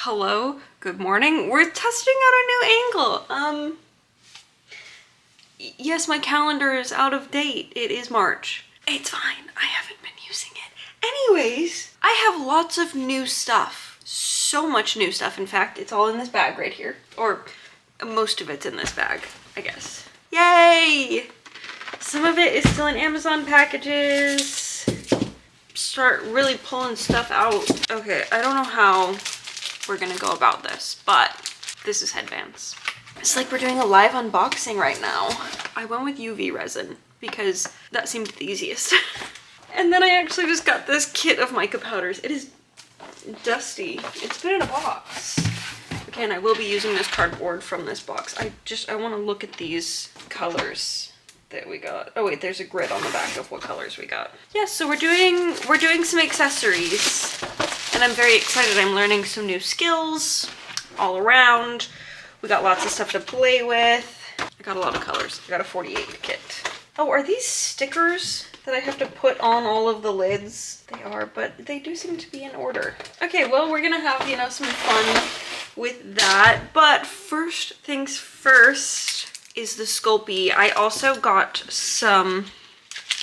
Hello, good morning. We're testing out a new angle. Yes, my calendar is out of date. It is March. It's fine. I haven't been using it. Anyways, I have lots of new stuff. So much new stuff. In fact, it's all in this bag right here. Or most of it's in this bag, I guess. Yay! Some of it is still in Amazon packages. Start really pulling stuff out. Okay, I don't know how we're gonna go about this, but this is headbands. It's like we're doing a live unboxing right now. I went with UV resin because that seemed the easiest. And then I actually just got this kit of mica powders. It is dusty. It's been in a box. Again, I will be using this cardboard from this box. I want to look at these colors that we got. Oh wait, there's a grid on the back of what colors we got. Yeah, so we're doing some accessories. And I'm very excited. I'm learning some new skills all around. We got lots of stuff to play with. I got a lot of colors. I got a 48 kit. Oh, are these stickers that I have to put on all of the lids? They are, but they do seem to be in order. Okay, well, we're gonna have, some fun with that. But first things first is the Sculpey. I also got some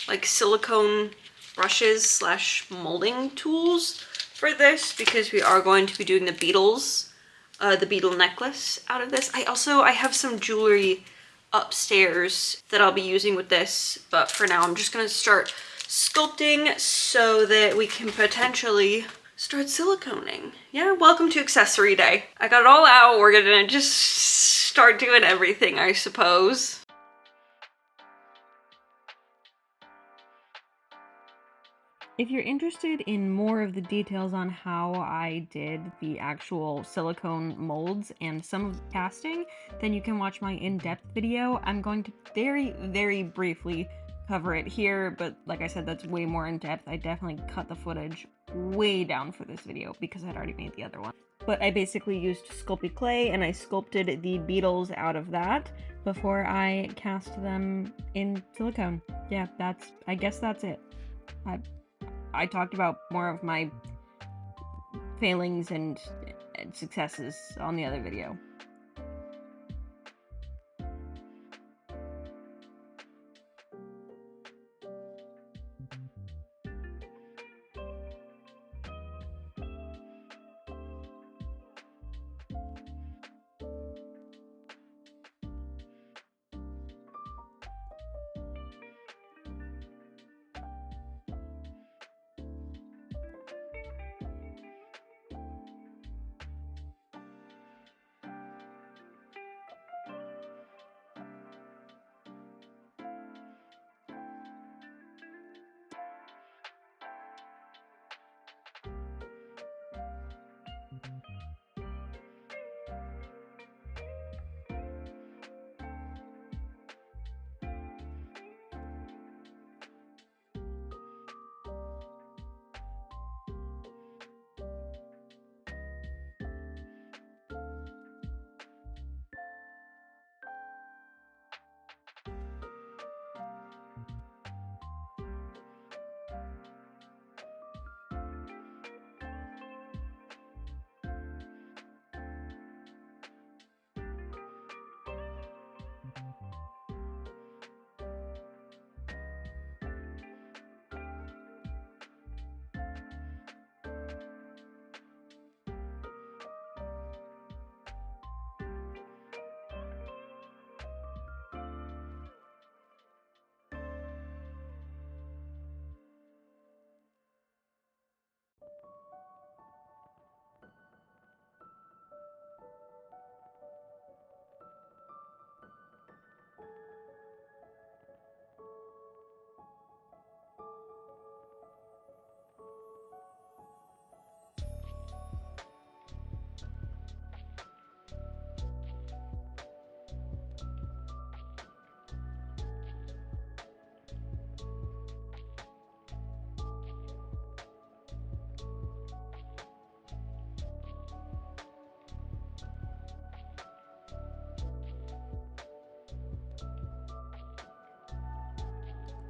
like silicone brushes / molding tools for this because we are going to be doing the beetles, the beetle necklace out of this. I have some jewelry upstairs that I'll be using with this, but for now I'm just gonna start sculpting so that we can potentially start siliconing. Yeah, welcome to accessory day. I got it all out. We're gonna just start doing everything, I suppose. If you're interested in more of the details on how I did the actual silicone molds and some of the casting, then you can watch my in-depth video. I'm going to very, very briefly cover it here, but like I said, that's way more in-depth. I definitely cut the footage way down for this video because I'd already made the other one. But I basically used Sculpey clay and I sculpted the beetles out of that before I cast them in silicone. Yeah, I guess that's it. I talked about more of my failings and successes on the other video.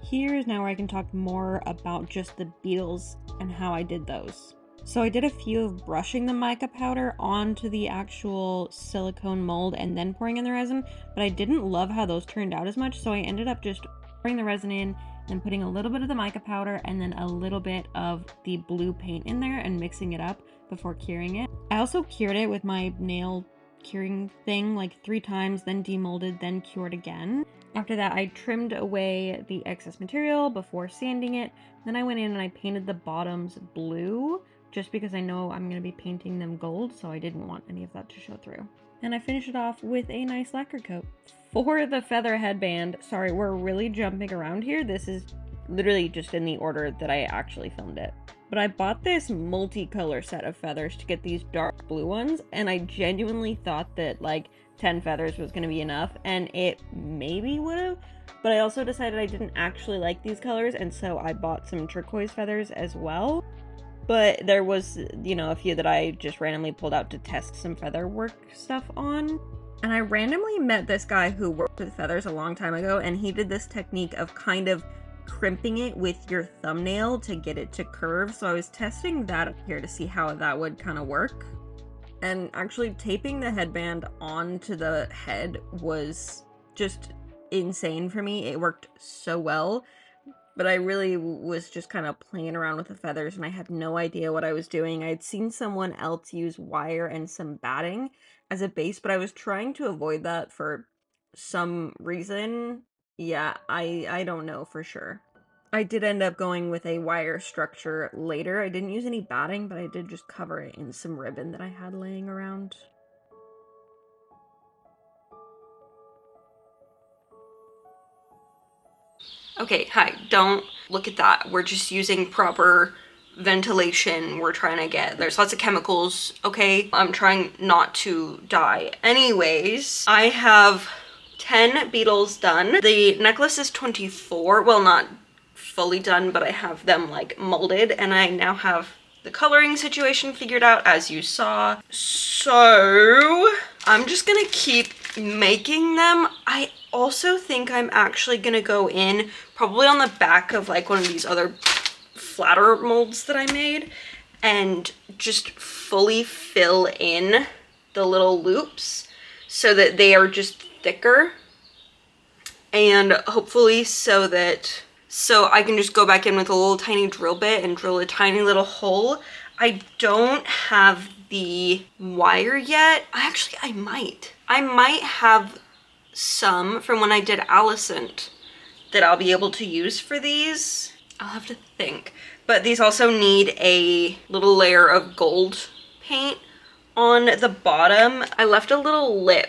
Here is now where I can talk more about just the beetles and how I did those. So I did a few of brushing the mica powder onto the actual silicone mold and then pouring in the resin, but I didn't love how those turned out as much, so I ended up just pouring the resin in, then putting a little bit of the mica powder and then a little bit of the blue paint in there and mixing it up before curing it. I also cured it with my nail curing thing like 3 times, then demolded, then cured again. After that, I trimmed away the excess material before sanding it. Then I went in and I painted the bottoms blue, just because I know I'm going to be painting them gold, so I didn't want any of that to show through. And I finished it off with a nice lacquer coat. For the feather headband, sorry, we're really jumping around here. This is literally just in the order that I actually filmed it. But I bought this multicolor set of feathers to get these dark blue ones, and I genuinely thought that like 10 feathers was going to be enough, and it maybe would have, but I also decided I didn't actually like these colors, and so I bought some turquoise feathers as well. But there was, you know, a few that I just randomly pulled out to test some feather work stuff on. And I randomly met this guy who worked with feathers a long time ago, and he did this technique of kind of crimping it with your thumbnail to get it to curve. So I was testing that up here to see how that would kind of work. And actually taping the headband onto the head was just insane for me. It worked so well. But I really was just kind of playing around with the feathers and I had no idea what I was doing. I had seen someone else use wire and some batting as a base, but I was trying to avoid that for some reason. Yeah, I don't know for sure. I did end up going with a wire structure later. I didn't use any batting, but I did just cover it in some ribbon that I had laying around. Okay, hi, don't look at that. We're just using proper ventilation. We're trying to get, there's lots of chemicals, okay? I'm trying not to die. Anyways, I have 10 beetles done. The necklace is 24, well, not fully done, but I have them like molded, and I now have the coloring situation figured out, as you saw. So I'm just gonna keep making them. I also think I'm actually gonna go in probably on the back of like one of these other flatter molds that I made and just fully fill in the little loops so that they are just thicker, and hopefully so I can just go back in with a little tiny drill bit and drill a tiny little hole. I don't have the wire yet. I might have some from when I did Alicent that I'll be able to use for these. I'll have to think. But these also need a little layer of gold paint on the bottom. I left a little lip,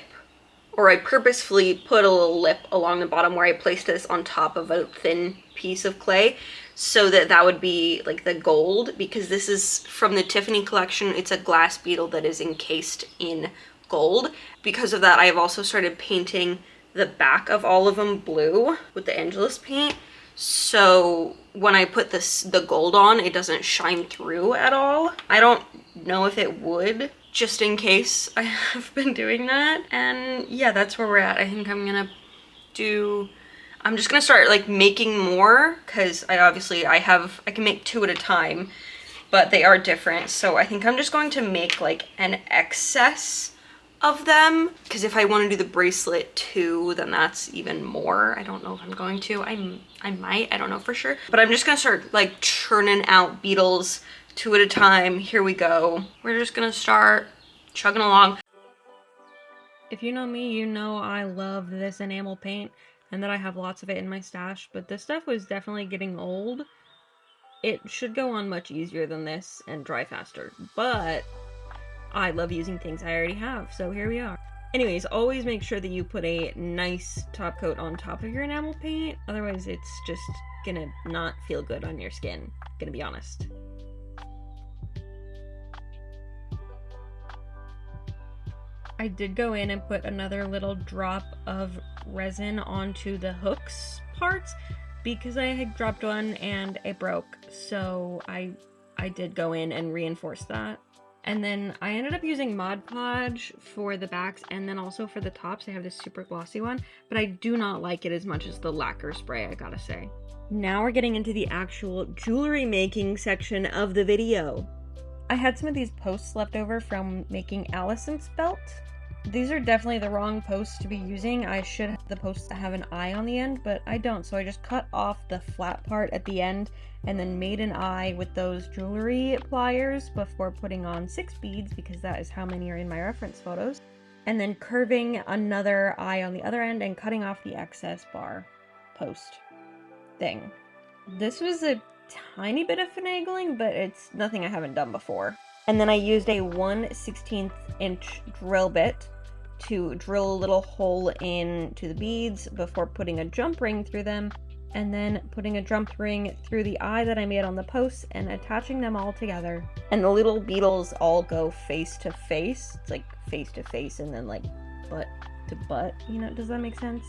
or I purposefully put a little lip along the bottom where I placed this on top of a thin piece of clay so that would be like the gold, because this is from the Tiffany collection. It's a glass beetle that is encased in gold. Because of that, I have also started painting the back of all of them blue with the Angelus paint. So when I put the gold on, it doesn't shine through at all. I don't know if it would, just in case I have been doing that. And yeah, that's where we're at. I think I'm just gonna start like making more, because I can make 2 at a time, but they are different. So I think I'm just going to make like an excess of them, because if I want to do the bracelet too, then that's even more. I don't know if I'm going to. I might, I don't know for sure. But I'm just gonna start like churning out beetles 2 at a time. Here we go. We're just gonna start chugging along. If you know me, you know I love this enamel paint and that I have lots of it in my stash, but this stuff was definitely getting old. It should go on much easier than this and dry faster, but I love using things I already have, so here we are. Anyways, always make sure that you put a nice top coat on top of your enamel paint, otherwise it's just gonna not feel good on your skin, gonna be honest. I did go in and put another little drop of resin onto the hooks parts because I had dropped one and it broke, so I did go in and reinforce that. And then I ended up using Mod Podge for the backs and then also for the tops. I have this super glossy one, but I do not like it as much as the lacquer spray, I gotta say. Now we're getting into the actual jewelry making section of the video. I had some of these posts left over from making Allison's belt. These are definitely the wrong posts to be using. I should have the posts to have an eye on the end, but I don't. So I just cut off the flat part at the end and then made an eye with those jewelry pliers before putting on 6 beads, because that is how many are in my reference photos. And then curving another eye on the other end and cutting off the excess bar post thing. This was a tiny bit of finagling, but it's nothing I haven't done before. And then I used a 1/16 inch drill bit to drill a little hole into the beads before putting a jump ring through them, and then putting a jump ring through the eye that I made on the posts and attaching them all together. And the little beetles all go face to face. It's like face to face and then like butt to butt, you know, does that make sense?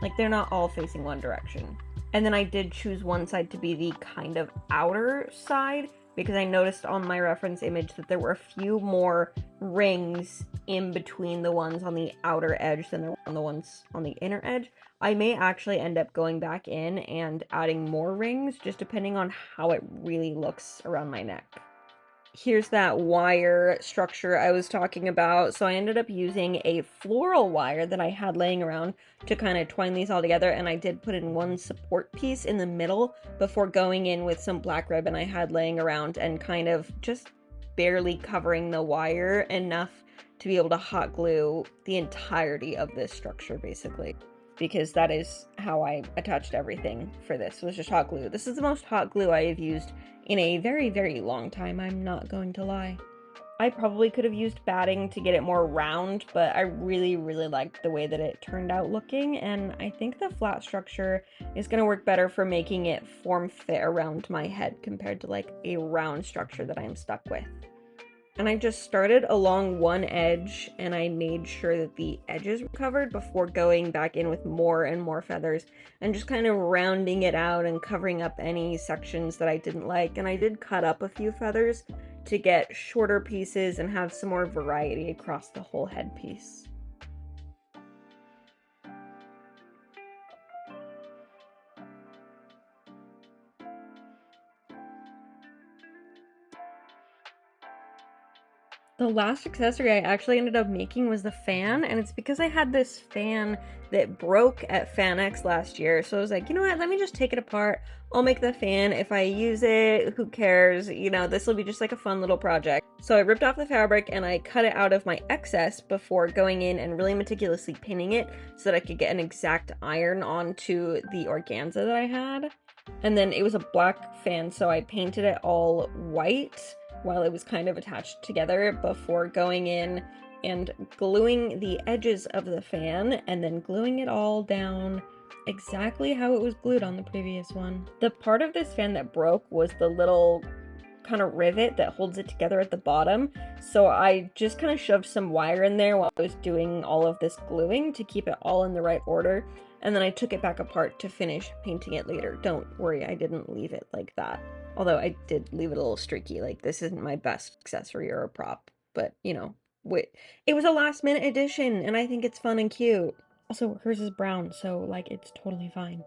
Like they're not all facing one direction. And then I did choose one side to be the kind of outer side, because I noticed on my reference image that there were a few more rings in between the ones on the outer edge than there were on the ones on the inner edge. I may actually end up going back in and adding more rings, just depending on how it really looks around my neck. Here's that wire structure I was talking about. So I ended up using a floral wire that I had laying around to kind of twine these all together, and I did put in one support piece in the middle before going in with some black ribbon I had laying around and kind of just barely covering the wire enough to be able to hot glue the entirety of this structure, basically, because that is how I attached everything for this, was just hot glue. This is the most hot glue I have used in a very, very long time, I'm not going to lie. I probably could have used batting to get it more round, but I really, really liked the way that it turned out looking, and I think the flat structure is going to work better for making it form fit around my head compared to like a round structure that I'm stuck with. And I just started along one edge and I made sure that the edges were covered before going back in with more and more feathers and just kind of rounding it out and covering up any sections that I didn't like. And I did cut up a few feathers to get shorter pieces and have some more variety across the whole headpiece. The last accessory I actually ended up making was the fan, and it's because I had this fan that broke at FanX last year, so I was like, you know what, let me just take it apart, I'll make the fan. If I use it, who cares, you know, this will be just like a fun little project. So I ripped off the fabric and I cut it out of my excess before going in and really meticulously pinning it so that I could get an exact iron onto the organza that I had. And then it was a black fan, so I painted it all white while it was kind of attached together before going in and gluing the edges of the fan and then gluing it all down exactly how it was glued on the previous one. The part of this fan that broke was the little kind of rivet that holds it together at the bottom, so I just kind of shoved some wire in there while I was doing all of this gluing to keep it all in the right order, and then I took it back apart to finish painting it later. Don't worry, I didn't leave it like that. Although I did leave it a little streaky, like this isn't my best accessory or a prop, but you know, it was a last minute addition and I think it's fun and cute. Also, hers is brown, so like it's totally fine.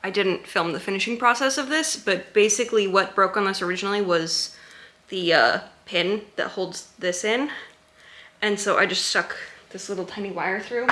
I didn't film the finishing process of this, but basically what broke on this originally was the pin that holds this in. And so I just stuck this little tiny wire through.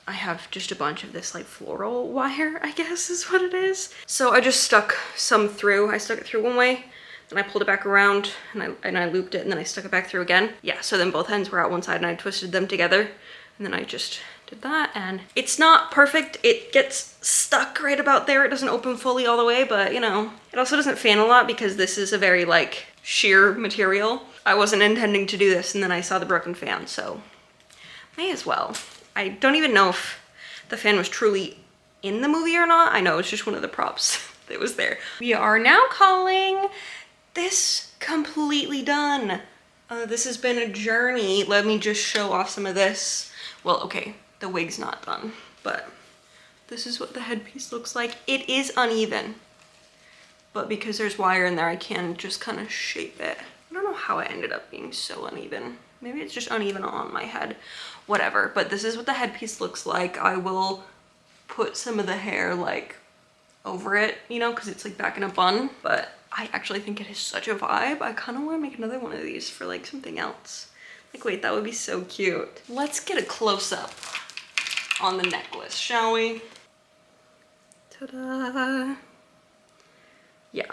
I have just a bunch of this like floral wire, I guess is what it is. So I just stuck some through. I stuck it through one way, then I pulled it back around and I looped it, and then I stuck it back through again. Yeah, so then both ends were out one side and I twisted them together, and then I just did that. And it's not perfect. It gets stuck right about there. It doesn't open fully all the way, but you know, it also doesn't fan a lot because this is a very like sheer material. I wasn't intending to do this, and then I saw the broken fan, so may as well. I don't even know if the fan was truly in the movie or not. I know it's just one of the props that was there. We are now calling this completely done. This has been a journey. Let me just show off some of this. Well, okay, the wig's not done, but This is what the headpiece looks like. It is uneven, but because there's wire in there, I can just kind of shape it. I don't know how it ended up being so uneven. Maybe it's just uneven on my head, whatever. But this is what the headpiece looks like. I will put some of the hair like over it, you know, because it's like back in a bun, but I actually think it is such a vibe. I kind of want to make another one of these for like something else. Like, wait, that would be so cute. Let's get a close-up on the necklace, shall we? Ta-da! Yeah.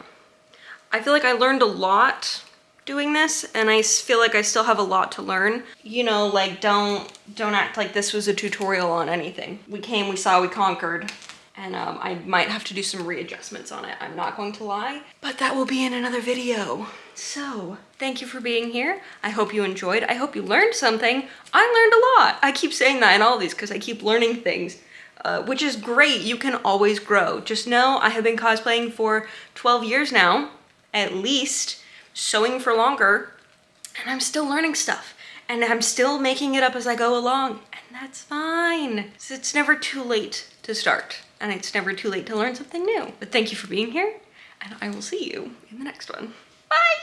I feel like I learned a lot doing this, and I feel like I still have a lot to learn. You know, like, don't act like this was a tutorial on anything. We came, we saw, we conquered. And I might have to do some readjustments on it. I'm not going to lie, but that will be in another video. So thank you for being here. I hope you enjoyed. I hope you learned something. I learned a lot. I keep saying that in all these because I keep learning things, which is great. You can always grow. Just know I have been cosplaying for 12 years now, at least, sewing for longer, and I'm still learning stuff. And I'm still making it up as I go along, and that's fine. So it's never too late to start. And it's never too late to learn something new. But thank you for being here, and I will see you in the next one. Bye!